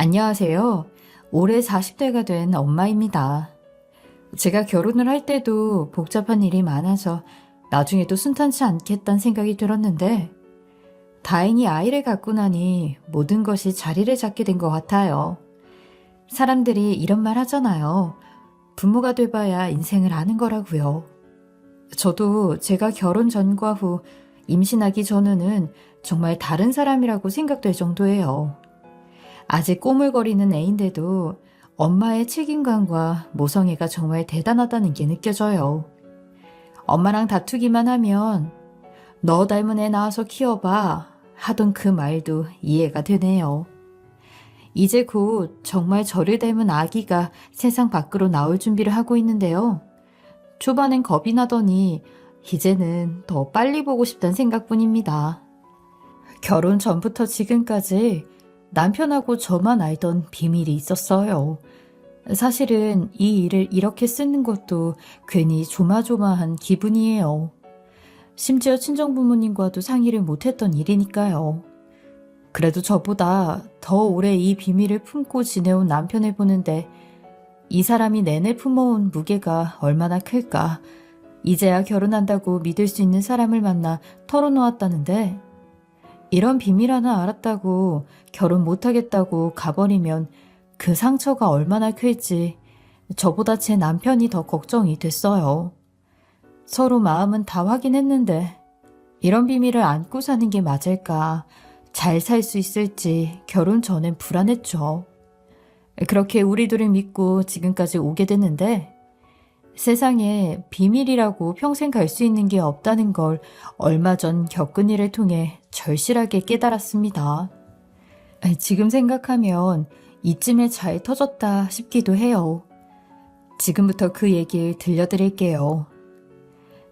안녕하세요. 올해 40대가 된 엄마입니다. 제가 결혼을 할 때도 복잡한 일이 많아서 나중에도 순탄치 않겠다는 생각이 들었는데 다행히 아이를 갖고 나니 모든 것이 자리를 잡게 된 것 같아요. 사람들이 이런 말 하잖아요. 부모가 돼봐야 인생을 아는 거라고요. 저도 제가 결혼 전과 후 임신하기 전에는 정말 다른 사람이라고 생각될 정도예요. 아직 꼬물거리는 애인데도 엄마의 책임감과 모성애가 정말 대단하다는 게 느껴져요. 엄마랑 다투기만 하면 너 닮은 애 낳아서 키워봐 하던 그 말도 이해가 되네요. 이제 곧 정말 저를 닮은 아기가 세상 밖으로 나올 준비를 하고 있는데요. 초반엔 겁이 나더니 이제는 더 빨리 보고 싶다는 생각뿐입니다. 결혼 전부터 지금까지 남편하고 저만 알던 비밀이 있었어요. 사실은 이 일을 이렇게 쓰는 것도 괜히 조마조마한 기분이에요. 심지어 친정부모님과도 상의를 못했던 일이니까요. 그래도 저보다 더 오래 이 비밀을 품고 지내온 남편을 보는데 이 사람이 내내 품어온 무게가 얼마나 클까. 이제야 결혼한다고 믿을 수 있는 사람을 만나 털어놓았다는데 이런 비밀 하나 알았다고 결혼 못하겠다고 가버리면 그 상처가 얼마나 클지 저보다 제 남편이 더 걱정이 됐어요. 서로 마음은 다 확인했는데 이런 비밀을 안고 사는 게 맞을까, 잘 살 수 있을지 결혼 전엔 불안했죠. 그렇게 우리 둘을 믿고 지금까지 오게 됐는데 세상에 비밀이라고 평생 갈 수 있는 게 없다는 걸 얼마 전 겪은 일을 통해 절실하게 깨달았습니다. 지금 생각하면 이쯤에 잘 터졌다 싶기도 해요. 지금부터 그 얘기를 들려드릴게요.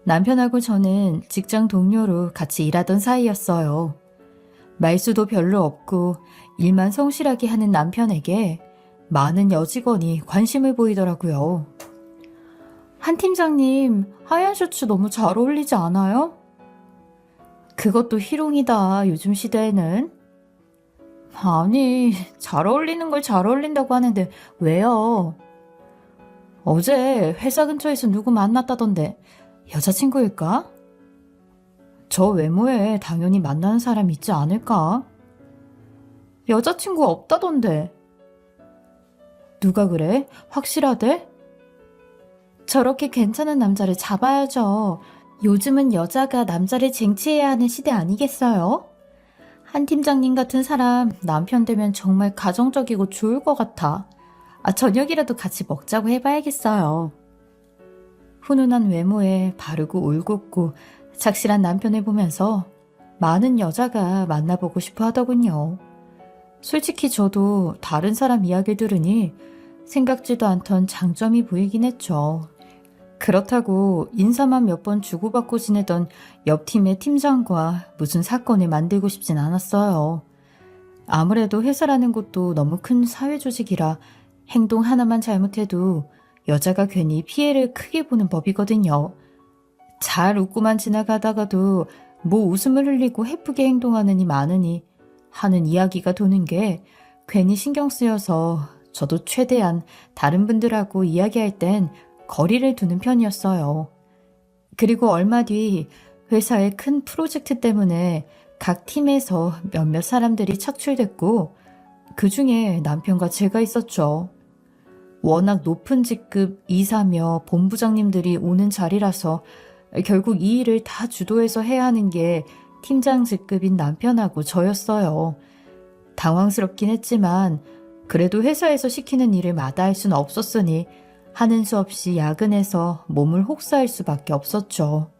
남편하고 저는 직장 동료로 같이 일하던 사이였어요. 말수도 별로 없고 일만 성실하게 하는 남편에게 많은 여직원이 관심을 보이더라고요. 한 팀장님, 하얀 셔츠 너무 잘 어울리지 않아요? 그것도 희롱이다, 요즘 시대에는. 아니, 잘 어울리는 걸 잘 어울린다고 하는데 왜요? 어제 회사 근처에서 누구 만났다던데 여자친구일까? 저 외모에 당연히 만나는 사람 있지 않을까? 여자친구 없다던데. 누가 그래? 확실하대? 저렇게 괜찮은 남자를 잡아야죠. 요즘은 여자가 남자를 쟁취해야 하는 시대 아니겠어요? 한 팀장님 같은 사람 남편 되면 정말 가정적이고 좋을 것 같아. 저녁이라도 같이 먹자고 해봐야겠어요. 훈훈한 외모에 바르고 올곧고 착실한 남편을 보면서 많은 여자가 만나보고 싶어 하더군요. 솔직히 저도 다른 사람 이야기 들으니 생각지도 않던 장점이 보이긴 했죠. 그렇다고 인사만 몇 번 주고받고 지내던 옆 팀의 팀장과 무슨 사건을 만들고 싶진 않았어요. 아무래도 회사라는 곳도 너무 큰 사회조직이라 행동 하나만 잘못해도 여자가 괜히 피해를 크게 보는 법이거든요. 잘 웃고만 지나가다가도 뭐 웃음을 흘리고 해프게 행동하느니 마느니 하는 이야기가 도는 게 괜히 신경 쓰여서 저도 최대한 다른 분들하고 이야기할 땐 거리를 두는 편이었어요. 그리고 얼마 뒤 회사의 큰 프로젝트 때문에 각 팀에서 몇몇 사람들이 착출됐고 그 중에 남편과 제가 있었죠. 워낙 높은 직급 이사며 본부장님들이 오는 자리라서 결국 이 일을 다 주도해서 해야 하는 게 팀장 직급인 남편하고 저였어요. 당황스럽긴 했지만 그래도 회사에서 시키는 일을 마다할 수는 없었으니 하는 수 없이 야근해서 몸을 혹사할 수밖에 없었죠.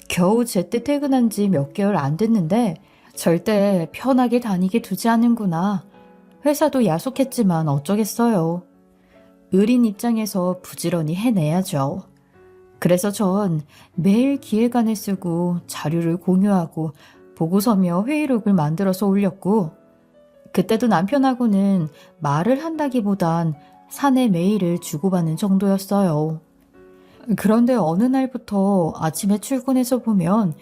겨우 제때 퇴근한 지 몇 개월 안 됐는데 절대 편하게 다니게 두지 않는구나. 회사도 야속했지만 어쩌겠어요. 의린 입장에서 부지런히 해내야죠. 그래서 전 매일 기획안을 쓰고 자료를 공유하고 보고서며 회의록을 만들어서 올렸고 그때도 남편하고는 말을 한다기보단 사내 메일을 주고받는 정도였어요. 그런데 어느 날부터 아침에 출근해서 보면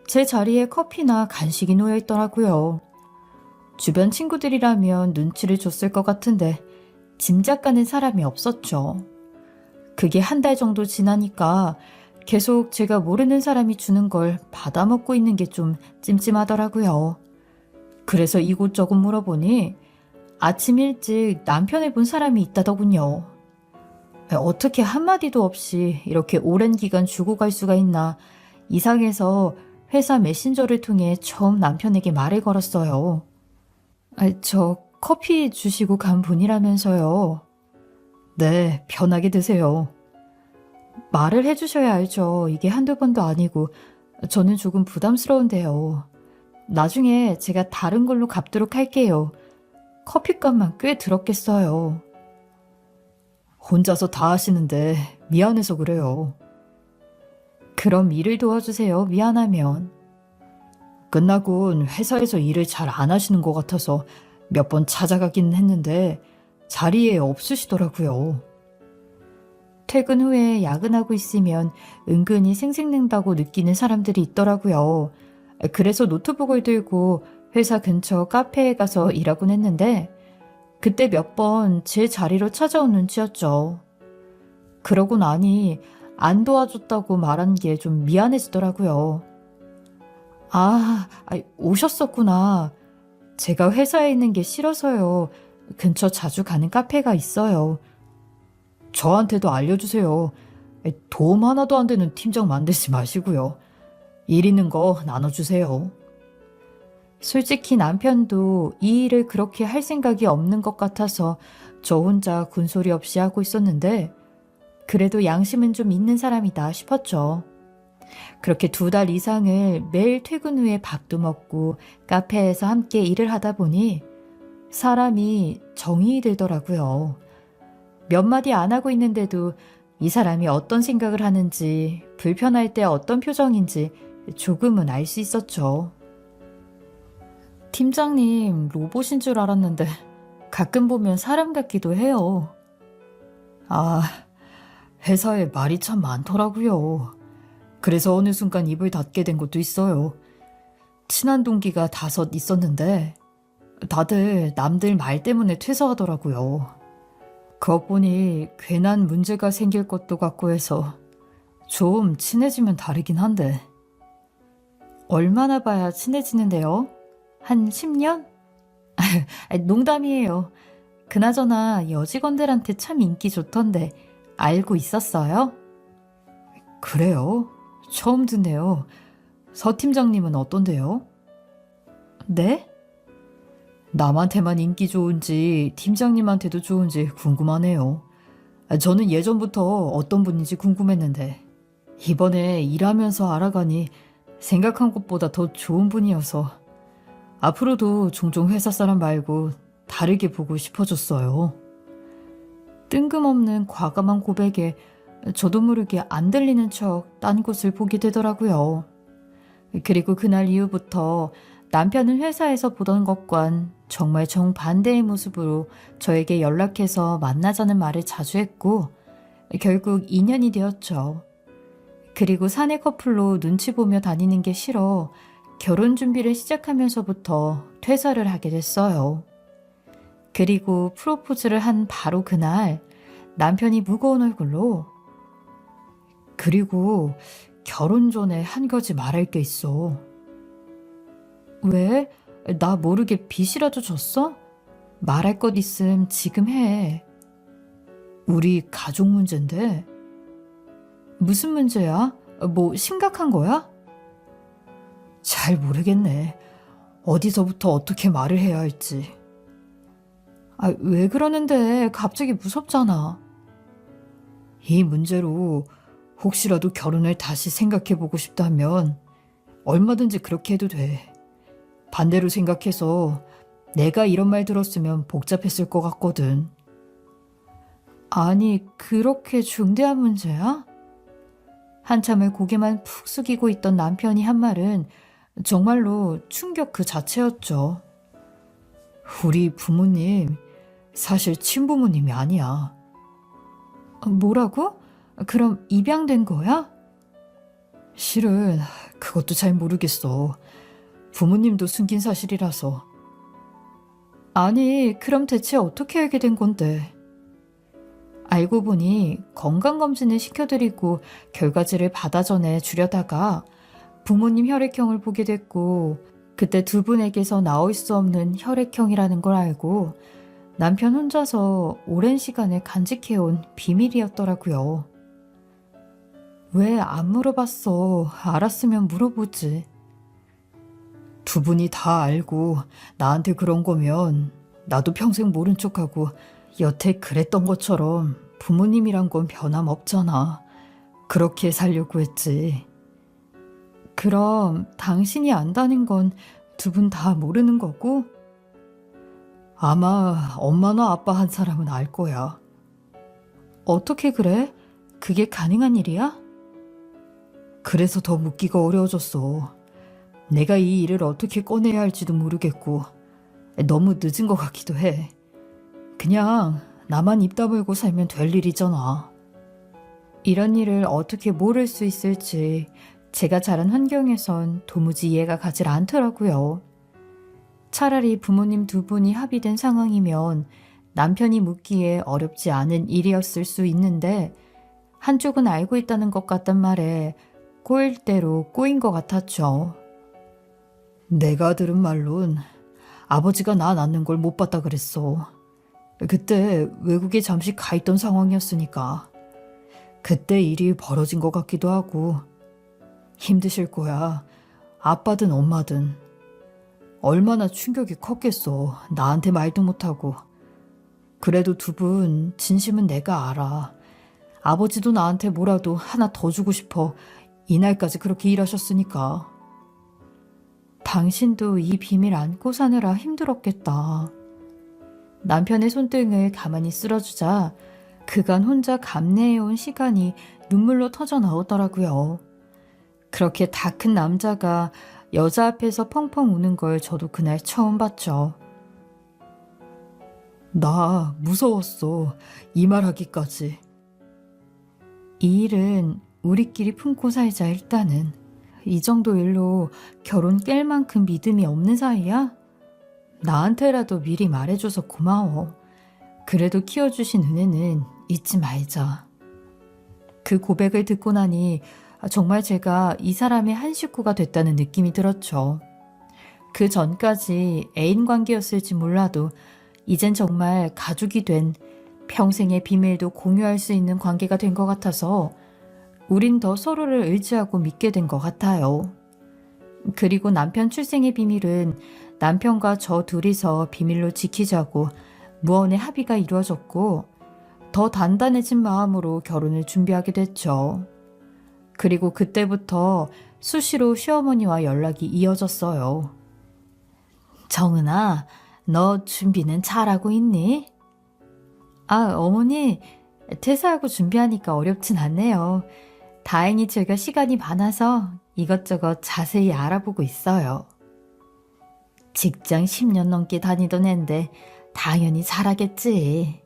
제 자리에 커피나 간식이 놓여 있더라고요. 주변 친구들이라면 눈치를 줬을 것 같은데 짐작 가는 사람이 없었죠. 그게 한 달 정도 지나니까 계속 제가 모르는 사람이 주는 걸 받아먹고 있는 게 좀 찜찜하더라고요. 그래서 이곳저곳 물어보니 아침 일찍 남편을 본 사람이 있다더군요. 어떻게 한마디도 없이 이렇게 오랜 기간 주고 갈 수가 있나 이상해서 회사 메신저를 통해 처음 남편에게 말을 걸었어요. 저 커피 주시고 간 분이라면서요. 네, 편하게 드세요. 말을 해주셔야 알죠. 이게 한두 번도 아니고 저는 조금 부담스러운데요. 나중에 제가 다른 걸로 갚도록 할게요. 커피값만 꽤 들었겠어요. 혼자서 다 하시는데 미안해서 그래요. 그럼 일을 도와주세요. 미안하면. 끝나곤 회사에서 일을 잘 안 하시는 것 같아서 몇 번 찾아가긴 했는데 자리에 없으시더라고요. 퇴근 후에 야근하고 있으면 은근히 생색낸다고 느끼는 사람들이 있더라고요. 그래서 노트북을 들고 회사 근처 카페에 가서 일하곤 했는데 그때 몇 번 제 자리로 찾아온 눈치였죠. 그러고 나니 안 도와줬다고 말한 게 좀 미안해지더라고요. 오셨었구나. 제가 회사에 있는 게 싫어서요. 근처 자주 가는 카페가 있어요. 저한테도 알려주세요. 도움 하나도 안 되는 팀장 만들지 마시고요. 일 있는 거 나눠주세요. 솔직히 남편도 이 일을 그렇게 할 생각이 없는 것 같아서 저 혼자 군소리 없이 하고 있었는데 그래도 양심은 좀 있는 사람이다 싶었죠. 그렇게 2달 이상을 매일 퇴근 후에 밥도 먹고 카페에서 함께 일을 하다 보니 사람이 정이 들더라고요. 몇 마디 안 하고 있는데도 이 사람이 어떤 생각을 하는지, 불편할 때 어떤 표정인지 조금은 알 수 있었죠. 팀장님, 로봇인 줄 알았는데 가끔 보면 사람 같기도 해요. 회사에 말이 참 많더라고요. 그래서 어느 순간 입을 닫게 된 것도 있어요. 친한 동기가 5 있었는데 다들 남들 말 때문에 퇴사하더라고요. 그것 보니 괜한 문제가 생길 것도 같고 해서 좀 친해지면 다르긴 한데. 얼마나 봐야 친해지는데요? 한 10년? 농담이에요. 그나저나 여직원들한테 참 인기 좋던데 알고 있었어요? 그래요? 처음 듣네요. 서 팀장님은 어떤데요? 네? 남한테만 인기 좋은지 팀장님한테도 좋은지 궁금하네요. 저는 예전부터 어떤 분인지 궁금했는데 이번에 일하면서 알아가니 생각한 것보다 더 좋은 분이어서 앞으로도 종종 회사 사람 말고 다르게 보고 싶어졌어요. 뜬금없는 과감한 고백에 저도 모르게 안 들리는 척 딴 곳을 보게 되더라고요. 그리고 그날 이후부터 남편은 회사에서 보던 것과는 정말 정반대의 모습으로 저에게 연락해서 만나자는 말을 자주 했고 결국 인연이 되었죠. 그리고 사내 커플로 눈치 보며 다니는 게 싫어 결혼 준비를 시작하면서부터 퇴사를 하게 됐어요. 그리고 프로포즈를 한 바로 그날 남편이 무거운 얼굴로 그리고 결혼 전에 한 가지 말할 게 있어. 왜? 나 모르게 빚이라도 졌어? 말할 것 있음 지금 해. 우리 가족 문제인데. 무슨 문제야? 뭐 심각한 거야? 잘 모르겠네. 어디서부터 어떻게 말을 해야 할지. 왜 그러는데 갑자기 무섭잖아. 이 문제로 혹시라도 결혼을 다시 생각해보고 싶다면 얼마든지 그렇게 해도 돼. 반대로 생각해서 내가 이런 말 들었으면 복잡했을 것 같거든. 아니, 그렇게 중대한 문제야? 한참을 고개만 푹 숙이고 있던 남편이 한 말은 정말로 충격 그 자체였죠. 우리 부모님, 사실 친부모님이 아니야. 뭐라고? 그럼 입양된 거야? 실은 그것도 잘 모르겠어. 부모님도 숨긴 사실이라서. 아니, 그럼 대체 어떻게 알게 된 건데? 알고 보니 건강검진을 시켜드리고 결과지를 받아 전해 주려다가 부모님 혈액형을 보게 됐고 그때 두 분에게서 나올 수 없는 혈액형이라는 걸 알고 남편 혼자서 오랜 시간을 간직해온 비밀이었더라고요. 왜 안 물어봤어? 알았으면 물어보지. 두 분이 다 알고 나한테 그런 거면 나도 평생 모른 척하고 여태 그랬던 것처럼 부모님이란 건 변함없잖아. 그렇게 살려고 했지. 그럼 당신이 안다는 건 두 분 다 모르는 거고? 아마 엄마나 아빠 한 사람은 알 거야. 어떻게 그래? 그게 가능한 일이야? 그래서 더 묻기가 어려워졌어. 내가 이 일을 어떻게 꺼내야 할지도 모르겠고 너무 늦은 것 같기도 해. 그냥 나만 입 다물고 살면 될 일이잖아. 이런 일을 어떻게 모를 수 있을지 제가 자란 환경에선 도무지 이해가 가질 않더라고요. 차라리 부모님 두 분이 합의된 상황이면 남편이 묻기에 어렵지 않은 일이었을 수 있는데 한쪽은 알고 있다는 것 같단 말에 꼬일 대로 꼬인 것 같았죠. 내가 들은 말론 아버지가 나 낳는 걸 못 봤다 그랬어. 그때 외국에 잠시 가 있던 상황이었으니까. 그때 일이 벌어진 것 같기도 하고. 힘드실 거야. 아빠든 엄마든. 얼마나 충격이 컸겠어. 나한테 말도 못하고. 그래도 두 분 진심은 내가 알아. 아버지도 나한테 뭐라도 하나 더 주고 싶어. 이날까지 그렇게 일하셨으니까. 당신도 이 비밀 안고 사느라 힘들었겠다. 남편의 손등을 가만히 쓸어주자 그간 혼자 감내해온 시간이 눈물로 터져 나오더라고요. 그렇게 다 큰 남자가 여자 앞에서 펑펑 우는 걸 저도 그날 처음 봤죠. 나 무서웠어. 이 말하기까지. 이 일은 우리끼리 품고 살자 일단은. 이 정도 일로 결혼 깰 만큼 믿음이 없는 사이야? 나한테라도 미리 말해줘서 고마워. 그래도 키워주신 은혜는 잊지 말자. 그 고백을 듣고 나니 정말 제가 이 사람의 한 식구가 됐다는 느낌이 들었죠. 그 전까지 애인 관계였을지 몰라도 이젠 정말 가족이 된 평생의 비밀도 공유할 수 있는 관계가 된 것 같아서 우린 더 서로를 의지하고 믿게 된 것 같아요. 그리고 남편 출생의 비밀은 남편과 저 둘이서 비밀로 지키자고 무언의 합의가 이루어졌고 더 단단해진 마음으로 결혼을 준비하게 됐죠. 그리고 그때부터 수시로 시어머니와 연락이 이어졌어요. 정은아, 너 준비는 잘하고 있니? 아, 어머니, 퇴사하고 준비하니까 어렵진 않네요. 다행히 제가 시간이 많아서 이것저것 자세히 알아보고 있어요. 직장 10년 넘게 다니던 앤데 당연히 잘하겠지.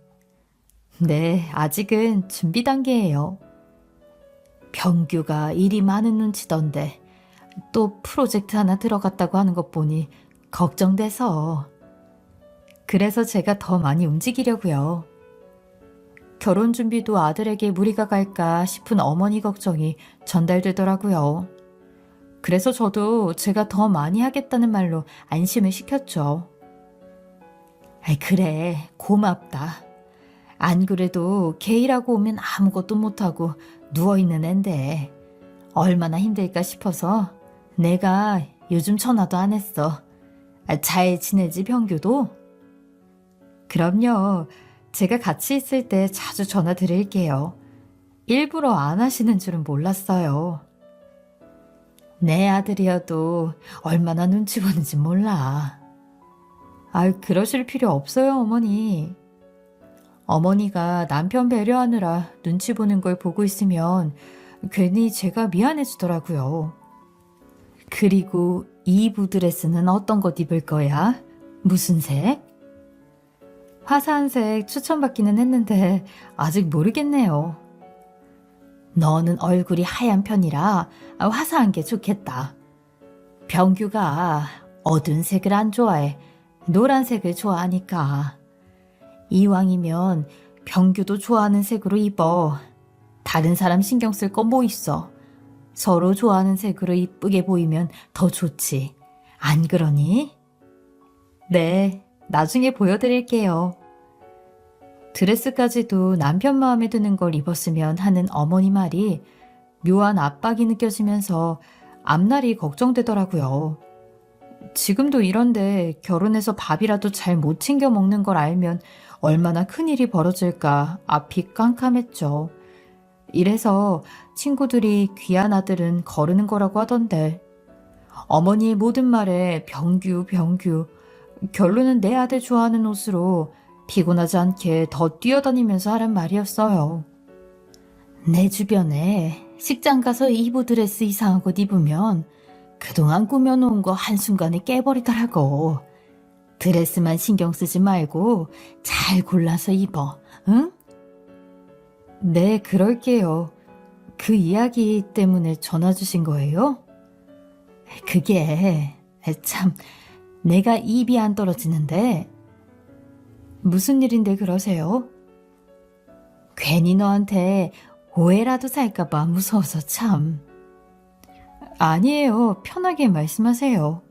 네, 아직은 준비 단계예요. 병규가 일이 많은 눈치던데 또 프로젝트 하나 들어갔다고 하는 것 보니 걱정돼서. 그래서 제가 더 많이 움직이려고요. 결혼 준비도 아들에게 무리가 갈까 싶은 어머니 걱정이 전달되더라고요. 그래서 저도 제가 더 많이 하겠다는 말로 안심을 시켰죠. 아이, 그래, 고맙다. 안 그래도 걔 일하고 오면 아무것도 못하고 누워있는 앤데 얼마나 힘들까 싶어서 내가 요즘 전화도 안 했어. 잘 지내지, 병규도? 그럼요. 제가 같이 있을 때 자주 전화 드릴게요. 일부러 안 하시는 줄은 몰랐어요. 내 아들이어도 얼마나 눈치 보는지 몰라. 아유, 그러실 필요 없어요, 어머니. 어머니가 남편 배려하느라 눈치 보는 걸 보고 있으면 괜히 제가 미안해지더라고요. 그리고 이 부드레스는 어떤 것 입을 거야? 무슨 색? 화사한 색 추천받기는 했는데 아직 모르겠네요. 너는 얼굴이 하얀 편이라 화사한 게 좋겠다. 병규가 어두운 색을 안 좋아해. 노란색을 좋아하니까. 이왕이면 병규도 좋아하는 색으로 입어. 다른 사람 신경 쓸 거 뭐 있어. 서로 좋아하는 색으로 이쁘게 보이면 더 좋지. 안 그러니? 네, 나중에 보여드릴게요. 드레스까지도 남편 마음에 드는 걸 입었으면 하는 어머니 말이 묘한 압박이 느껴지면서 앞날이 걱정되더라고요. 지금도 이런데 결혼해서 밥이라도 잘 못 챙겨 먹는 걸 알면 얼마나 큰일이 벌어질까 앞이 깜깜했죠. 이래서 친구들이 귀한 아들은 거르는 거라고 하던데 어머니의 모든 말에 병규 결론은 내 아들 좋아하는 옷으로 피곤하지 않게 더 뛰어다니면서 하란 말이었어요. 내 주변에 식장 가서 이브 드레스 이상한 옷 입으면 그동안 꾸며놓은 거 한순간에 깨버리더라고. 드레스만 신경 쓰지 말고 잘 골라서 입어, 응? 네, 그럴게요. 그 이야기 때문에 전화 주신 거예요? 그게 참 내가 입이 안 떨어지는데 무슨 일인데 그러세요? 괜히 너한테 오해라도 살까봐 무서워서 참. 아니에요. 편하게 말씀하세요.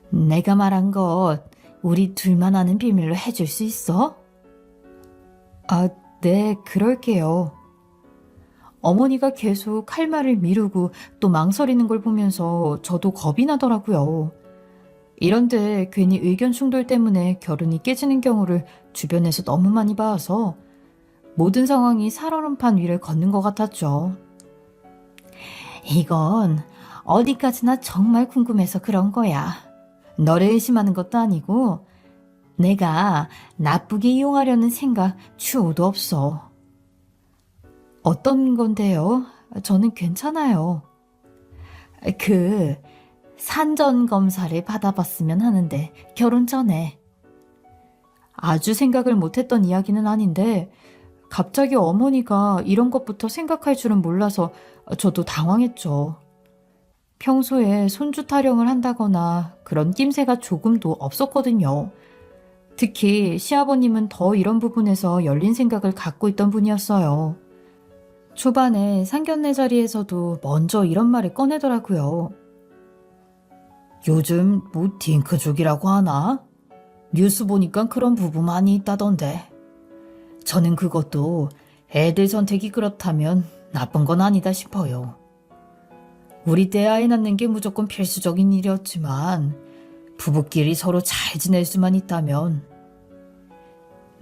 내가 말한 것 우리 둘만 아는 비밀로 해줄 수 있어? 아, 네, 그럴게요. 어머니가 계속 할 말을 미루고 또 망설이는 걸 보면서 저도 겁이 나더라고요. 이런데 괜히 의견 충돌 때문에 결혼이 깨지는 경우를 주변에서 너무 많이 봐서 모든 상황이 살얼음판 위를 걷는 것 같았죠. 이건 어디까지나 정말 궁금해서 그런 거야. 너를 의심하는 것도 아니고 내가 나쁘게 이용하려는 생각 추호도 없어. 어떤 건데요? 저는 괜찮아요. 산전 검사를 받아봤으면 하는데 결혼 전에. 아주 생각을 못했던 이야기는 아닌데 갑자기 어머니가 이런 것부터 생각할 줄은 몰라서 저도 당황했죠. 평소에 손주 타령을 한다거나 그런 낌새가 조금도 없었거든요. 특히 시아버님은 더 이런 부분에서 열린 생각을 갖고 있던 분이었어요. 초반에 상견례 자리에서도 먼저 이런 말을 꺼내더라고요. 요즘 뭐 딩크족이라고 하나? 뉴스 보니까 그런 부부 많이 있다던데. 저는 그것도 애들 선택이 그렇다면 나쁜 건 아니다 싶어요. 우리 때 아이 낳는 게 무조건 필수적인 일이었지만 부부끼리 서로 잘 지낼 수만 있다면.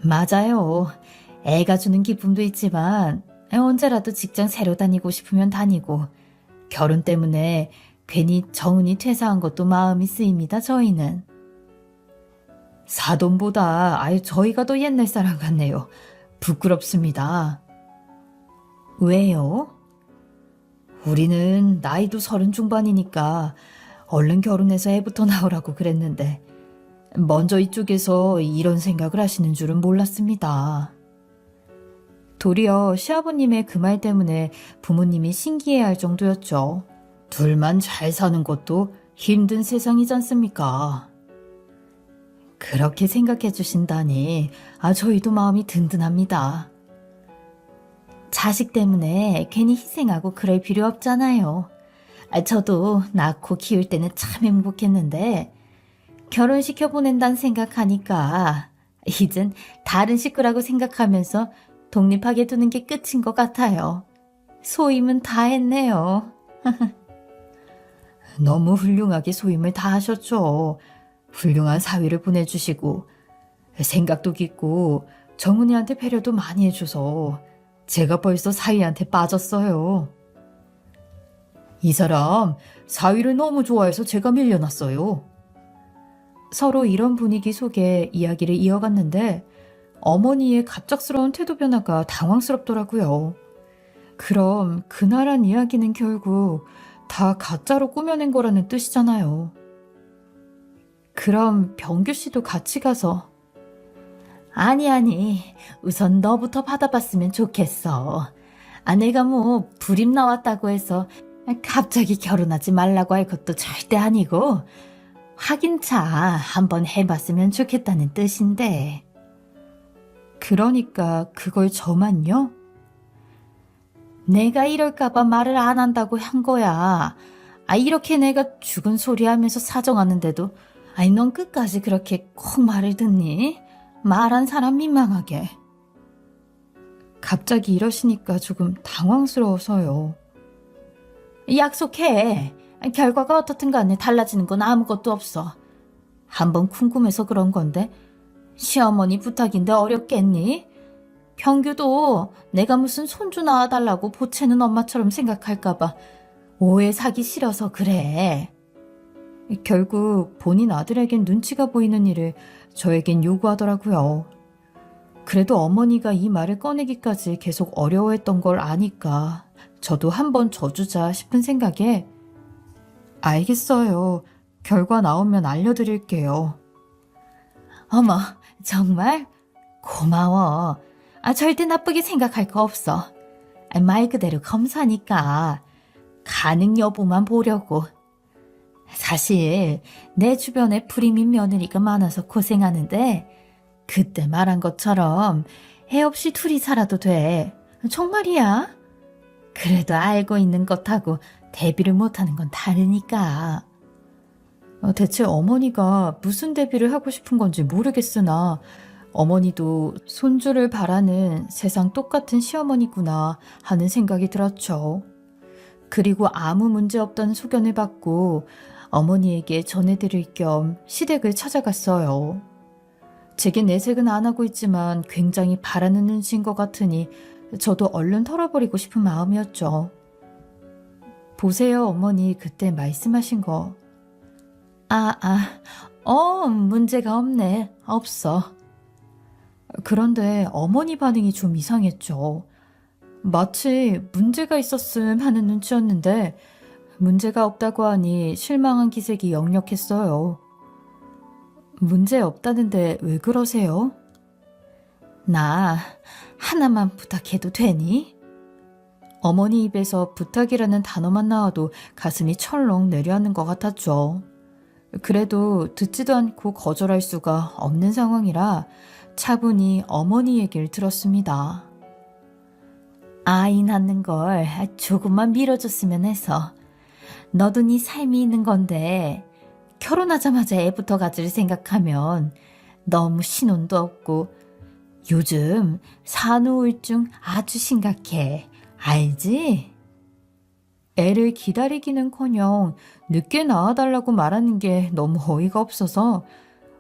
맞아요. 애가 주는 기쁨도 있지만 언제라도 직장 새로 다니고 싶으면 다니고 결혼 때문에 괜히 정은이 퇴사한 것도 마음이 쓰입니다. 저희는. 사돈보다 아유 저희가 더 옛날 사람 같네요. 부끄럽습니다. 왜요? 우리는 나이도 30 중반이니까 얼른 결혼해서 애부터 낳으라고 그랬는데 먼저 이쪽에서 이런 생각을 하시는 줄은 몰랐습니다. 도리어 시아버님의 그 말 때문에 부모님이 신기해할 정도였죠. 둘만 잘 사는 것도 힘든 세상이지 않습니까? 그렇게 생각해 주신다니 저희도 마음이 든든합니다. 자식 때문에 괜히 희생하고 그럴 필요 없잖아요. 저도 낳고 키울 때는 참 행복했는데 결혼시켜 보낸다는 생각하니까 이젠 다른 식구라고 생각하면서 독립하게 두는 게 끝인 것 같아요. 소임은 다 했네요. 너무 훌륭하게 소임을 다 하셨죠. 훌륭한 사위를 보내주시고 생각도 깊고 정은이한테 배려도 많이 해줘서 제가 벌써 사위한테 빠졌어요. 이 사람 사위를 너무 좋아해서 제가 밀려났어요. 서로 이런 분위기 속에 이야기를 이어갔는데 어머니의 갑작스러운 태도 변화가 당황스럽더라고요. 그럼 그날한 이야기는 결국 다 가짜로 꾸며낸 거라는 뜻이잖아요. 그럼 병규 씨도 같이 가서. 아니 우선 너부터 받아봤으면 좋겠어. 내가 뭐 불임 나왔다고 해서 갑자기 결혼하지 말라고 할 것도 절대 아니고 확인차 한번 해봤으면 좋겠다는 뜻인데. 그러니까 그걸 저만요? 내가 이럴까봐 말을 안 한다고 한 거야. 이렇게 내가 죽은 소리 하면서 사정하는데도, 넌 끝까지 그렇게 꼭 말을 듣니? 말한 사람 민망하게. 갑자기 이러시니까 조금 당황스러워서요. 약속해. 결과가 어떻든 간에 달라지는 건 아무것도 없어. 한번 궁금해서 그런 건데, 시어머니 부탁인데 어렵겠니? 평규도 내가 무슨 손주 낳아달라고 보채는 엄마처럼 생각할까봐 오해 사기 싫어서 그래. 결국 본인 아들에겐 눈치가 보이는 일을 저에겐 요구하더라고요. 그래도 어머니가 이 말을 꺼내기까지 계속 어려워했던 걸 아니까 저도 한번 져주자 싶은 생각에 알겠어요. 결과 나오면 알려드릴게요. 어머, 정말? 고마워. 절대 나쁘게 생각할 거 없어. 말 그대로 검사니까 가능 여부만 보려고. 사실 내 주변에 불임인 며느리가 많아서 고생하는데 그때 말한 것처럼 애 없이 둘이 살아도 돼. 정말이야. 그래도 알고 있는 것하고 대비를 못하는 건 다르니까. 대체 어머니가 무슨 대비를 하고 싶은 건지 모르겠으나 어머니도 손주를 바라는 세상 똑같은 시어머니구나 하는 생각이 들었죠. 그리고 아무 문제 없다는 소견을 받고 어머니에게 전해드릴 겸 시댁을 찾아갔어요. 제게 내색은 안 하고 있지만 굉장히 바라는 눈치인 것 같으니 저도 얼른 털어버리고 싶은 마음이었죠. 보세요, 어머니 그때 말씀하신 거. 문제가 없네. 없어. 그런데 어머니 반응이 좀 이상했죠. 마치 문제가 있었음 하는 눈치였는데 문제가 없다고 하니 실망한 기색이 역력했어요. 문제 없다는데 왜 그러세요? 나 하나만 부탁해도 되니? 어머니 입에서 부탁이라는 단어만 나와도 가슴이 철렁 내려앉는 것 같았죠. 그래도 듣지도 않고 거절할 수가 없는 상황이라 차분히 어머니 얘기를 들었습니다. 아이 낳는 걸 조금만 미뤄줬으면 해서. 너도 네 삶이 있는 건데 결혼하자마자 애부터 가질 생각하면 너무 신혼도 없고 요즘 산후우울증 아주 심각해. 알지? 애를 기다리기는커녕 늦게 낳아달라고 말하는 게 너무 어이가 없어서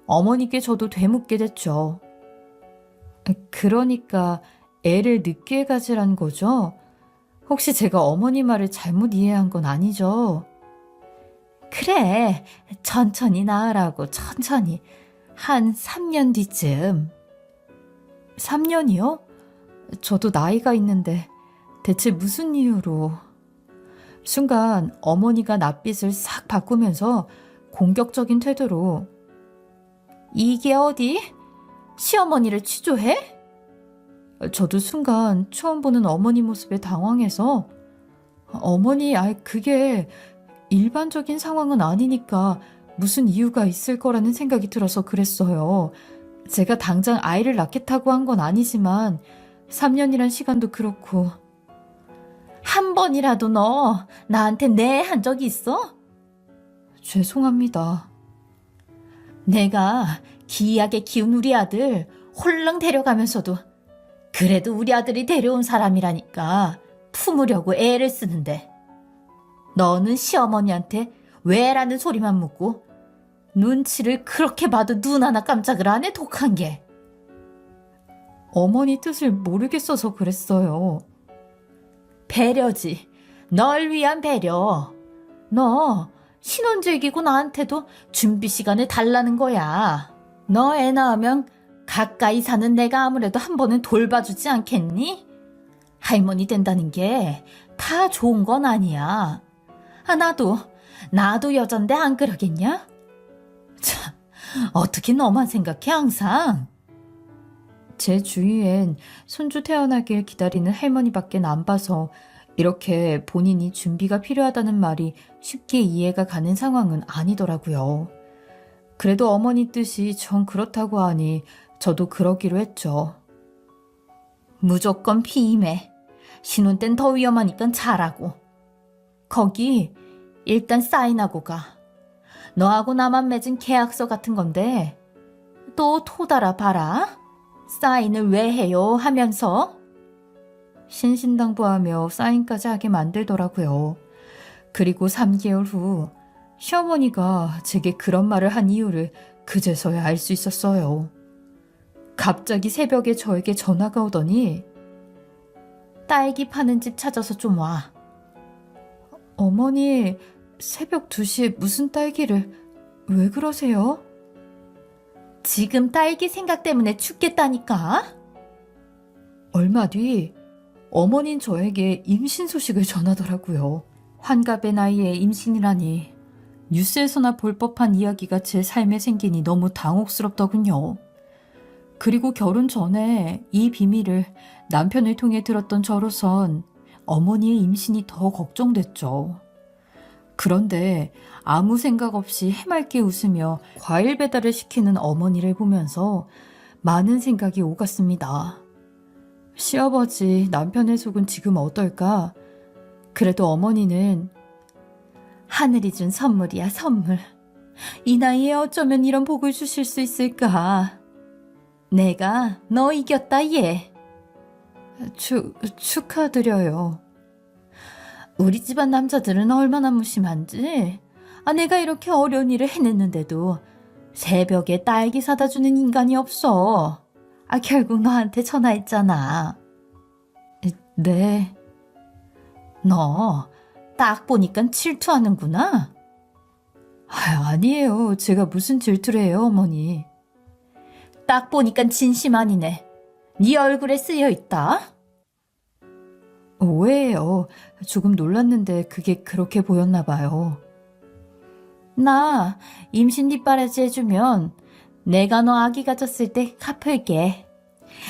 어머니께 저도 되묻게 됐죠. 그러니까 애를 늦게 가지란 거죠? 혹시 제가 어머니 말을 잘못 이해한 건 아니죠? 그래, 천천히 낳으라고, 천천히. 한 3년 뒤쯤. 3년이요? 저도 나이가 있는데 대체 무슨 이유로? 순간 어머니가 낯빛을 싹 바꾸면서 공격적인 태도로 이게 어디? 시어머니를 취조해? 저도 순간 처음 보는 어머니 모습에 당황해서 어머니, 그게 일반적인 상황은 아니니까 무슨 이유가 있을 거라는 생각이 들어서 그랬어요. 제가 당장 아이를 낳겠다고 한 건 아니지만 3년이란 시간도 그렇고. 한 번이라도 너 나한테 네 한 적이 있어? 죄송합니다. 내가 기이하게 키운 우리 아들 홀랑 데려가면서도 그래도 우리 아들이 데려온 사람이라니까 품으려고 애를 쓰는데 너는 시어머니한테 왜라는 소리만 묻고 눈치를 그렇게 봐도 눈 하나 깜짝을 안 해, 독한 게. 어머니 뜻을 모르겠어서 그랬어요. 배려지. 널 위한 배려. 너 신혼 즐기고 나한테도 준비 시간을 달라는 거야. 너 애 낳으면 가까이 사는 내가 아무래도 한 번은 돌봐주지 않겠니? 할머니 된다는 게 다 좋은 건 아니야. 나도 여잔데 안 그러겠냐? 참, 어떻게 너만 생각해 항상? 제 주위엔 손주 태어나길 기다리는 할머니밖에 안 봐서 이렇게 본인이 준비가 필요하다는 말이 쉽게 이해가 가는 상황은 아니더라고요. 그래도 어머니 뜻이 전 그렇다고 하니 저도 그러기로 했죠. 무조건 피임해. 신혼 땐 더 위험하니까 잘하고. 거기 일단 사인하고 가. 너하고 나만 맺은 계약서 같은 건데 또 토달아 봐라. 사인을 왜 해요 하면서. 신신당부하며 사인까지 하게 만들더라고요. 그리고 3개월 후 시어머니가 제게 그런 말을 한 이유를 그제서야 알 수 있었어요. 갑자기 새벽에 저에게 전화가 오더니 딸기 파는 집 찾아서 좀 와. 어머니, 새벽 2시에 무슨 딸기를, 왜 그러세요? 지금 딸기 생각 때문에 죽겠다니까? 얼마 뒤 어머닌 저에게 임신 소식을 전하더라고요. 환갑의 나이에 임신이라니 뉴스에서나 볼 법한 이야기가 제 삶에 생기니 너무 당혹스럽더군요. 그리고 결혼 전에 이 비밀을 남편을 통해 들었던 저로선 어머니의 임신이 더 걱정됐죠. 그런데 아무 생각 없이 해맑게 웃으며 과일 배달을 시키는 어머니를 보면서 많은 생각이 오갔습니다. 시아버지, 남편의 속은 지금 어떨까? 그래도 어머니는 하늘이 준 선물이야, 선물. 이 나이에 어쩌면 이런 복을 주실 수 있을까? 내가 너 이겼다, 얘. 축하드려요. 우리 집안 남자들은 얼마나 무심한지. 내가 이렇게 어려운 일을 해냈는데도 새벽에 딸기 사다 주는 인간이 없어. 결국 너한테 전화했잖아. 네. 너 딱 보니까 질투하는구나. 아니에요. 제가 무슨 질투를 해요, 어머니. 딱 보니까 진심 아니네. 네 얼굴에 쓰여있다. 오해예요. 조금 놀랐는데 그게 그렇게 보였나 봐요. 나 임신 뒷바라지 해주면 내가 너 아기 가졌을 때 갚을게.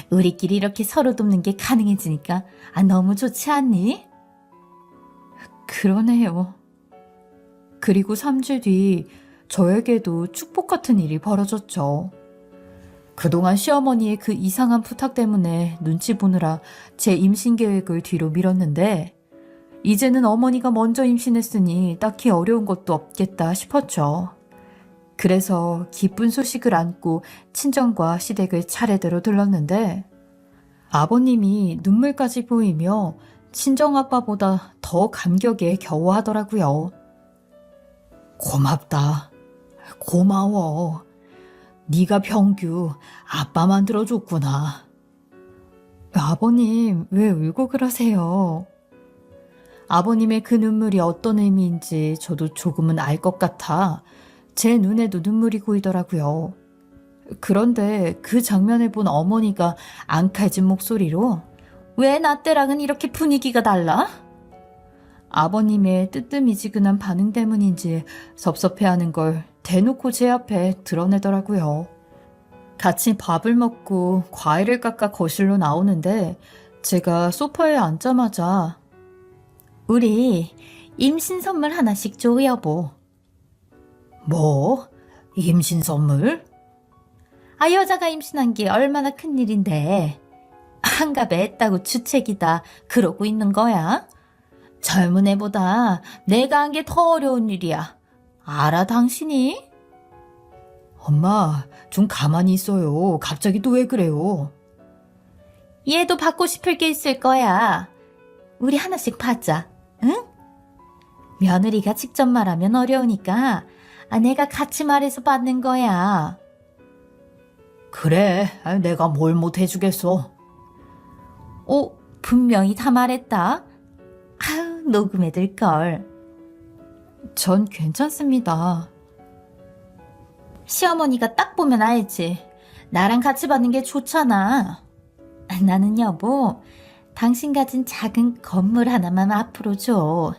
우리끼리 이렇게 서로 돕는 게 가능해지니까 너무 좋지 않니? 그러네요. 그리고 3주 뒤 저에게도 축복 같은 일이 벌어졌죠. 그동안 시어머니의 그 이상한 부탁 때문에 눈치 보느라 제 임신 계획을 뒤로 미뤘는데 이제는 어머니가 먼저 임신했으니 딱히 어려운 것도 없겠다 싶었죠. 그래서 기쁜 소식을 안고 친정과 시댁을 차례대로 들렀는데 아버님이 눈물까지 보이며 친정아빠보다 더 감격에 겨워하더라고요. 고맙다. 고마워. 네가 병규 아빠 만들어줬구나. 아버님, 왜 울고 그러세요? 아버님의 그 눈물이 어떤 의미인지 저도 조금은 알 것 같아 제 눈에도 눈물이 고이더라고요. 그런데 그 장면을 본 어머니가 앙칼진 목소리로 왜 나 때랑은 이렇게 분위기가 달라? 아버님의 뜨뜻미지근한 반응 때문인지 섭섭해하는 걸 대놓고 제 앞에 드러내더라고요. 같이 밥을 먹고 과일을 깎아 거실로 나오는데 제가 소파에 앉자마자 우리 임신 선물 하나씩 줘, 여보. 뭐? 임신 선물? 여자가 임신한 게 얼마나 큰일인데. 한갑에 했다고 주책이다 그러고 있는 거야. 젊은 애보다 내가 한 게 더 어려운 일이야. 알아, 당신이? 엄마, 좀 가만히 있어요. 갑자기 또 왜 그래요? 얘도 받고 싶을 게 있을 거야. 우리 하나씩 받자, 응? 며느리가 직접 말하면 어려우니까 내가 같이 말해서 받는 거야. 그래, 내가 뭘 못해주겠어. 분명히 다 말했다. 녹음해둘걸. 전 괜찮습니다. 시어머니가 딱 보면 알지. 나랑 같이 받는 게 좋잖아. 나는 여보, 당신 가진 작은 건물 하나만 앞으로 줘.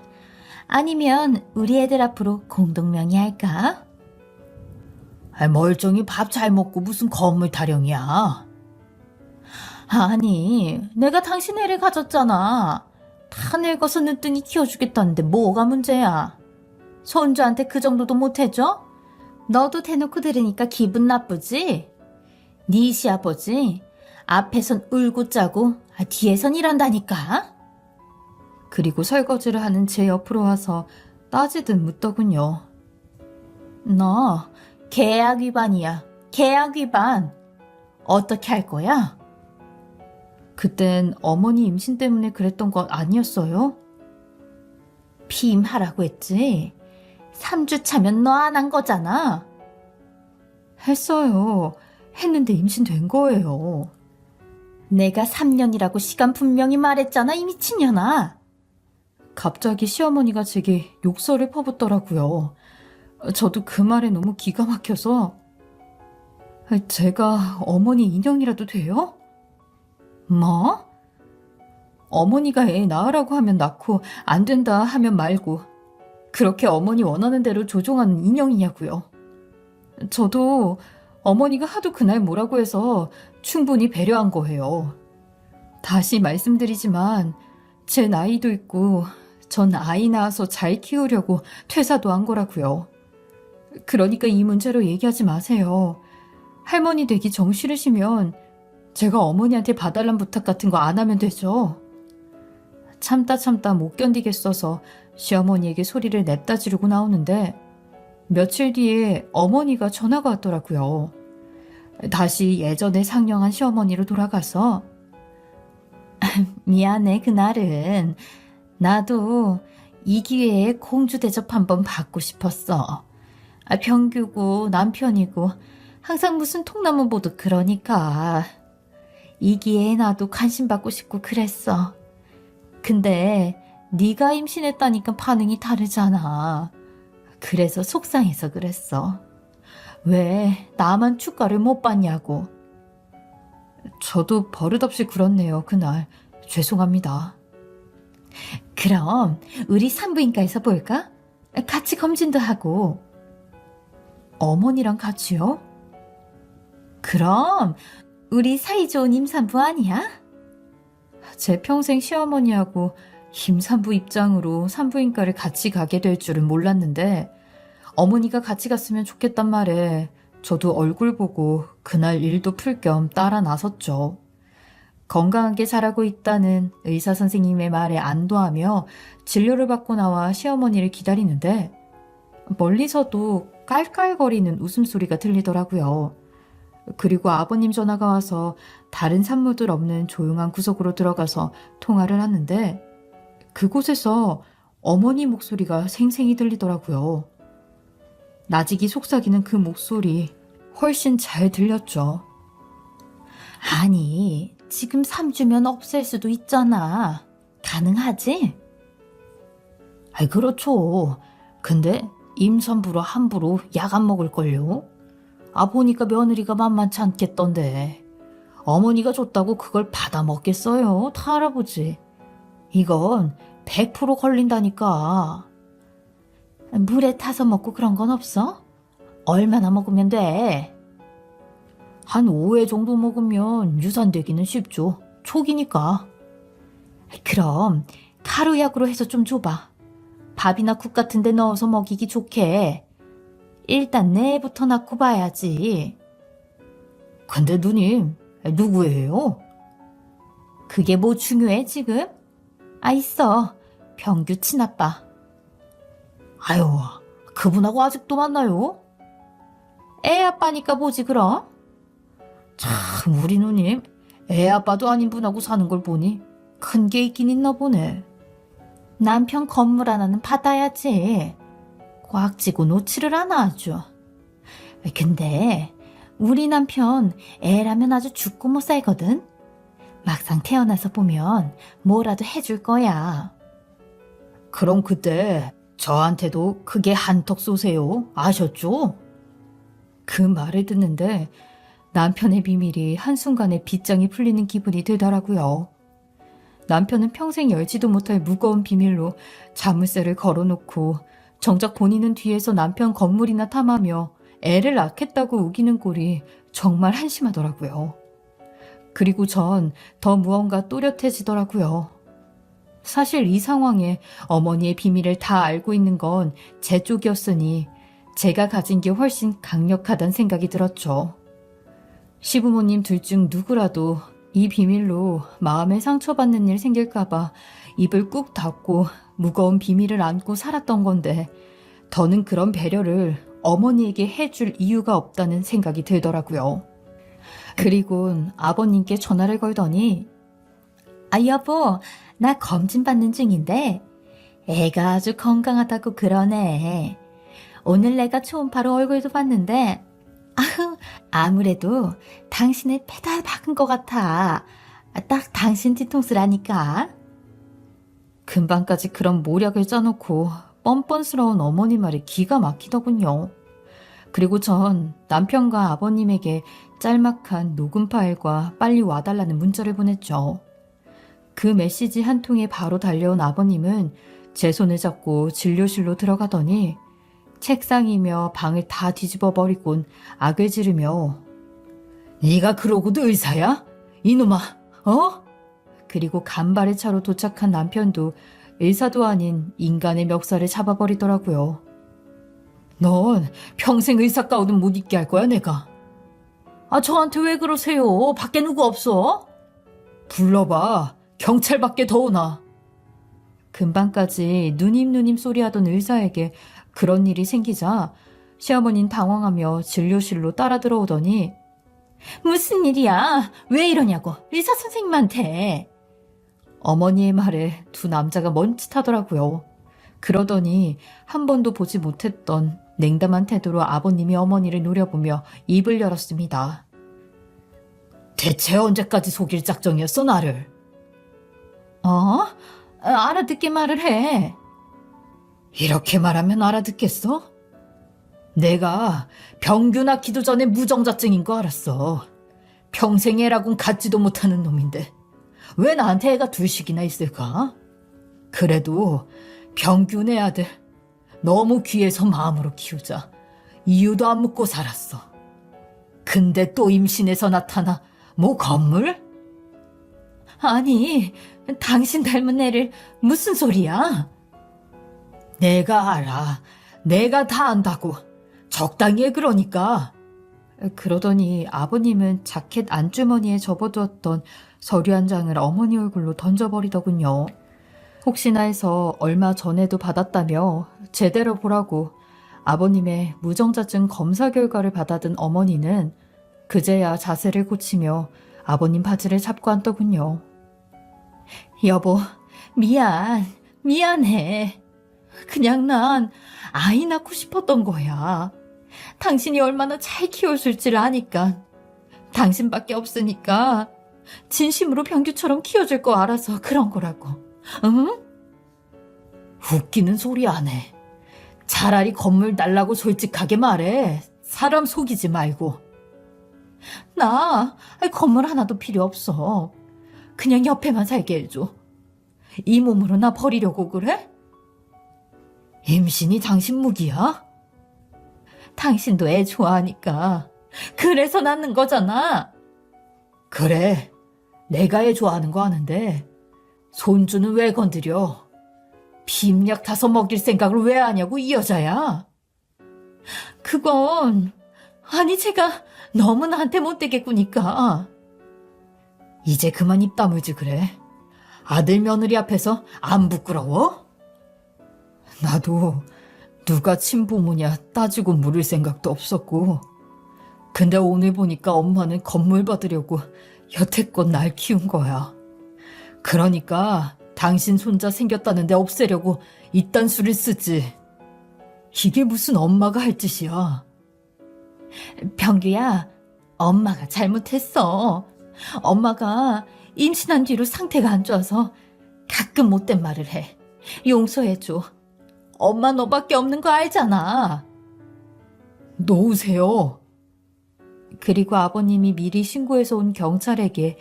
아니면 우리 애들 앞으로 공동명의 할까? 멀쩡히 밥 잘 먹고 무슨 건물 타령이야. 아니, 내가 당신 애를 가졌잖아. 다 늙어서 늦둥이 키워주겠다는데 뭐가 문제야? 손주한테 그 정도도 못해줘? 너도 대놓고 들으니까 기분 나쁘지? 네 시아버지 앞에선 울고 짜고 뒤에선 이런다니까? 그리고 설거지를 하는 제 옆으로 와서 따지듯 묻더군요. 너 계약 위반이야. 계약 위반. 어떻게 할 거야? 그땐 어머니 임신 때문에 그랬던 것 아니었어요? 피임하라고 했지? 3주 차면 너 안 한 거잖아. 했어요. 했는데 임신된 거예요. 내가 3년이라고 시간 분명히 말했잖아, 이 미친년아. 갑자기 시어머니가 제게 욕설을 퍼붓더라고요. 저도 그 말에 너무 기가 막혀서 제가 어머니 인형이라도 돼요? 뭐? 어머니가 애 낳으라고 하면 낳고 안 된다 하면 말고 그렇게 어머니 원하는 대로 조종하는 인형이냐고요. 저도 어머니가 하도 그날 뭐라고 해서 충분히 배려한 거예요. 다시 말씀드리지만 제 나이도 있고 전 아이 낳아서 잘 키우려고 퇴사도 한 거라고요. 그러니까 이 문제로 얘기하지 마세요. 할머니 되기 정 싫으시면 제가 어머니한테 봐달란 부탁 같은 거 안 하면 되죠. 참다 못 견디겠어서 시어머니에게 소리를 냅다 지르고 나오는데 며칠 뒤에 어머니가 전화가 왔더라고요. 다시 예전에 상냥한 시어머니로 돌아가서 미안해, 그날은. 나도 이 기회에 공주 대접 한번 받고 싶었어. 병규고 남편이고 항상 무슨 통나무 보듯 그러니까. 이 기회에 나도 관심 받고 싶고 그랬어. 근데 네가 임신했다니까 반응이 다르잖아. 그래서 속상해서 그랬어. 왜 나만 축가를 못 받냐고. 저도 버릇없이 굴었네요, 그날. 죄송합니다. 그럼 우리 산부인과에서 볼까? 같이 검진도 하고. 어머니랑 같이요? 그럼 우리 사이좋은 임산부 아니야? 제 평생 시어머니하고 임산부 입장으로 산부인과를 같이 가게 될 줄은 몰랐는데 어머니가 같이 갔으면 좋겠단 말에 저도 얼굴 보고 그날 일도 풀 겸 따라 나섰죠. 건강하게 자라고 있다는 의사 선생님의 말에 안도하며 진료를 받고 나와 시어머니를 기다리는데 멀리서도 깔깔거리는 웃음소리가 들리더라고요. 그리고 아버님 전화가 와서 다른 산모들 없는 조용한 구석으로 들어가서 통화를 하는데 그곳에서 어머니 목소리가 생생히 들리더라고요. 나직이 속삭이는 그 목소리 훨씬 잘 들렸죠. 아니, 지금 3주면 없앨 수도 있잖아. 가능하지? 그렇죠. 근데 임산부로 함부로 약 안 먹을걸요? 보니까 며느리가 만만치 않겠던데. 어머니가 줬다고 그걸 받아 먹겠어요, 다 할아버지. 이건 100% 걸린다니까. 물에 타서 먹고 그런 건 없어? 얼마나 먹으면 돼? 한 5회 정도 먹으면 유산되기는 쉽죠. 초기니까. 그럼 가루약으로 해서 좀 줘봐. 밥이나 국 같은 데 넣어서 먹이기 좋게. 일단 내부터 낳고 봐야지. 근데 누님, 누구예요? 그게 뭐 중요해 지금? 있어. 병규 친아빠. 아유, 그분하고 아직도 만나요? 애 아빠니까 뭐지 그럼? 참, 우리 누님, 애 아빠도 아닌 분하고 사는 걸 보니 큰 게 있긴 있나 보네. 남편 건물 하나는 받아야지. 꽉 쥐고 놓지를 않아 아주. 근데 우리 남편 애라면 아주 죽고 못 살거든. 막상 태어나서 보면 뭐라도 해줄 거야. 그럼 그때 저한테도 크게 한턱 쏘세요. 아셨죠? 그 말을 듣는데 남편의 비밀이 한순간에 빗장이 풀리는 기분이 들더라고요. 남편은 평생 열지도 못할 무거운 비밀로 자물쇠를 걸어놓고 정작 본인은 뒤에서 남편 건물이나 탐하며 애를 낳겠다고 우기는 꼴이 정말 한심하더라고요. 그리고 전 더 무언가 또렷해지더라고요. 사실 이 상황에 어머니의 비밀을 다 알고 있는 건 제 쪽이었으니 제가 가진 게 훨씬 강력하다는 생각이 들었죠. 시부모님 둘 중 누구라도 이 비밀로 마음에 상처받는 일 생길까봐 입을 꾹 닫고 무거운 비밀을 안고 살았던 건데 더는 그런 배려를 어머니에게 해줄 이유가 없다는 생각이 들더라고요. 그리곤 아버님께 전화를 걸더니 여보, 나 검진 받는 중인데 애가 아주 건강하다고 그러네. 오늘 내가 초음파로 얼굴도 봤는데 아무래도 당신의 페달 박은 것 같아. 딱 당신 뒤통수라니까. 금방까지 그런 모략을 짜놓고 뻔뻔스러운 어머니 말이 기가 막히더군요. 그리고 전 남편과 아버님에게 짤막한 녹음 파일과 빨리 와달라는 문자를 보냈죠. 그 메시지 한 통에 바로 달려온 아버님은 제 손을 잡고 진료실로 들어가더니 책상이며 방을 다 뒤집어 버리곤 악을 지르며 네가 그러고도 의사야? 이놈아, 어? 그리고 간발의 차로 도착한 남편도 의사도 아닌 인간의 멱살을 잡아버리더라고요. 넌 평생 의사 가운은 못 있게 할 거야, 내가. 저한테 왜 그러세요? 밖에 누구 없어? 불러봐. 경찰밖에 더 오나. 금방까지 누님 소리하던 의사에게 그런 일이 생기자 시어머니는 당황하며 진료실로 따라 들어오더니 무슨 일이야? 왜 이러냐고 의사 선생님한테. 어머니의 말에 두 남자가 멈칫하더라고요. 그러더니 한 번도 보지 못했던 냉담한 태도로 아버님이 어머니를 노려보며 입을 열었습니다. 대체 언제까지 속일 작정이었어, 나를? 알아듣게 말을 해. 이렇게 말하면 알아듣겠어? 내가 병규 낳기도 전에 무정자증인 거 알았어. 평생 애라곤 갖지도 못하는 놈인데 왜 나한테 애가 둘씩이나 있을까? 그래도 병규 내 아들 너무 귀해서 마음으로 키우자 이유도 안 묻고 살았어. 근데 또 임신해서 나타나 뭐 건물? 아니, 당신 닮은 애를 무슨 소리야? 내가 알아. 내가 다 안다고. 적당히 해 그러니까. 그러더니 아버님은 자켓 안주머니에 접어두었던 서류 한 장을 어머니 얼굴로 던져버리더군요. 혹시나 해서 얼마 전에도 받았다며 제대로 보라고 아버님의 무정자증 검사 결과를 받아든 어머니는 그제야 자세를 고치며 아버님 바지를 잡고 앉더군요. 여보, 미안해. 그냥 난 아이 낳고 싶었던 거야. 당신이 얼마나 잘 키워줄지를 아니까. 당신밖에 없으니까 진심으로 병규처럼 키워줄 거 알아서 그런 거라고. 응? 웃기는 소리 안 해. 차라리 건물 달라고 솔직하게 말해. 사람 속이지 말고. 나 건물 하나도 필요 없어. 그냥 옆에만 살게 해줘. 이 몸으로 나 버리려고 그래? 임신이 당신 무기야? 당신도 애 좋아하니까 그래서 낳는 거잖아. 그래, 내가 애 좋아하는 거 아는데 손주는 왜 건드려? 비임약 타서 먹일 생각을 왜 하냐고 이 여자야. 그건 아니 제가 너무 나한테 못되게 구니까. 이제 그만 입 다물지 그래. 아들 며느리 앞에서 안 부끄러워? 나도 누가 친부모냐 따지고 물을 생각도 없었고 근데 오늘 보니까 엄마는 건물 받으려고 여태껏 날 키운 거야. 그러니까 당신 손자 생겼다는데 없애려고 이딴 수를 쓰지. 이게 무슨 엄마가 할 짓이야. 병규야, 엄마가 잘못했어. 엄마가 임신한 뒤로 상태가 안 좋아서 가끔 못된 말을 해. 용서해줘. 엄마 너밖에 없는 거 알잖아. 놓으세요. 그리고 아버님이 미리 신고해서 온 경찰에게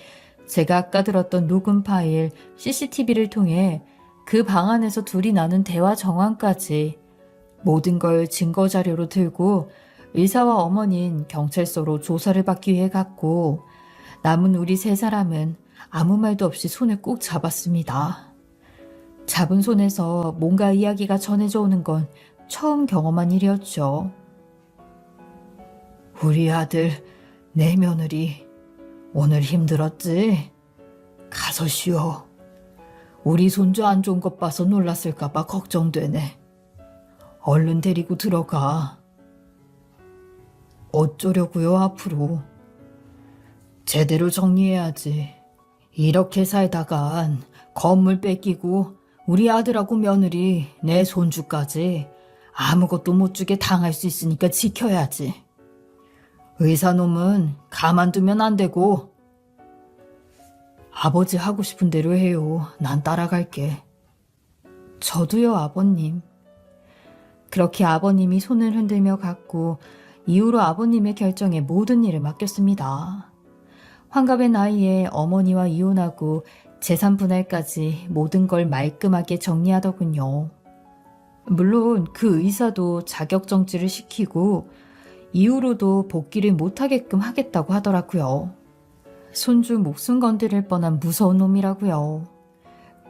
제가 아까 들었던 녹음 파일 CCTV를 통해 그 방 안에서 둘이 나눈 대화 정황까지 모든 걸 증거 자료로 들고 의사와 어머니는 경찰서로 조사를 받기 위해 갔고 남은 우리 세 사람은 아무 말도 없이 손을 꼭 잡았습니다. 잡은 손에서 뭔가 이야기가 전해져 오는 건 처음 경험한 일이었죠. 우리 아들, 내 며느리, 오늘 힘들었지? 가서 쉬어. 우리 손주 안 좋은 것 봐서 놀랐을까봐 걱정되네. 얼른 데리고 들어가. 어쩌려고요, 앞으로? 제대로 정리해야지. 이렇게 살다간 건물 뺏기고 우리 아들하고 며느리, 내 손주까지 아무것도 못 주게 당할 수 있으니까 지켜야지. 의사놈은 가만두면 안 되고. 아버지 하고 싶은 대로 해요. 난 따라갈게. 저도요, 아버님. 그렇게 아버님이 손을 흔들며 갔고 이후로 아버님의 결정에 모든 일을 맡겼습니다. 환갑의 나이에 어머니와 이혼하고 재산 분할까지 모든 걸 말끔하게 정리하더군요. 물론 그 의사도 자격 정지를 시키고 이후로도 복귀를 못하게끔 하겠다고 하더라고요. 손주 목숨 건드릴 뻔한 무서운 놈이라고요.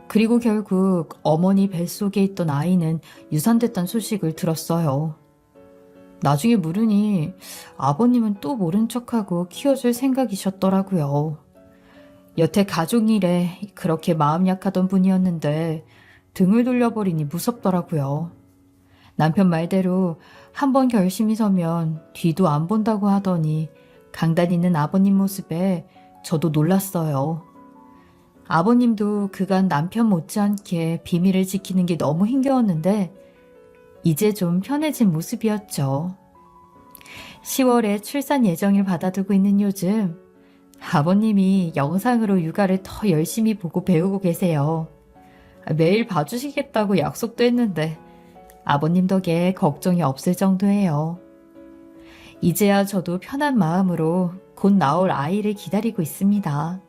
그리고 결국 어머니 뱃속에 있던 아이는 유산됐다는 소식을 들었어요. 나중에 물으니 아버님은 또 모른 척하고 키워줄 생각이셨더라고요. 여태 가족 일에 그렇게 마음 약하던 분이었는데 등을 돌려버리니 무섭더라고요. 남편 말대로 한번 결심이 서면 뒤도 안 본다고 하더니 강단 있는 아버님 모습에 저도 놀랐어요. 아버님도 그간 남편 못지않게 비밀을 지키는 게 너무 힘겨웠는데 이제 좀 편해진 모습이었죠. 10월에 출산 예정일 받아두고 있는 요즘 아버님이 영상으로 육아를 더 열심히 보고 배우고 계세요. 매일 봐주시겠다고 약속도 했는데 아버님 덕에 걱정이 없을 정도예요. 이제야 저도 편한 마음으로 곧 나올 아이를 기다리고 있습니다.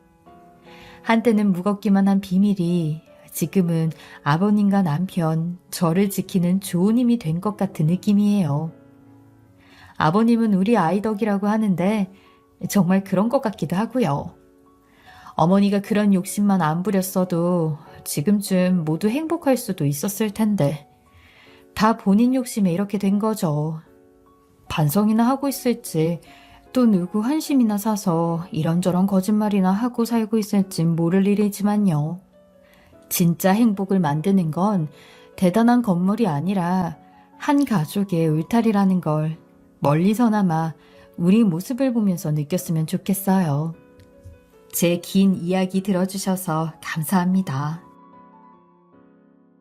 한때는 무겁기만 한 비밀이 지금은 아버님과 남편, 저를 지키는 좋은 힘이 된 것 같은 느낌이에요. 아버님은 우리 아이 덕이라고 하는데 정말 그런 것 같기도 하고요. 어머니가 그런 욕심만 안 부렸어도 지금쯤 모두 행복할 수도 있었을 텐데 다 본인 욕심에 이렇게 된 거죠. 반성이나 하고 있을지 또 누구 한심이나 사서 이런저런 거짓말이나 하고 살고 있을진 모를 일이지만요. 진짜 행복을 만드는 건 대단한 건물이 아니라 한 가족의 울타리라는 걸 멀리서나마 우리 모습을 보면서 느꼈으면 좋겠어요. 제 긴 이야기 들어주셔서 감사합니다.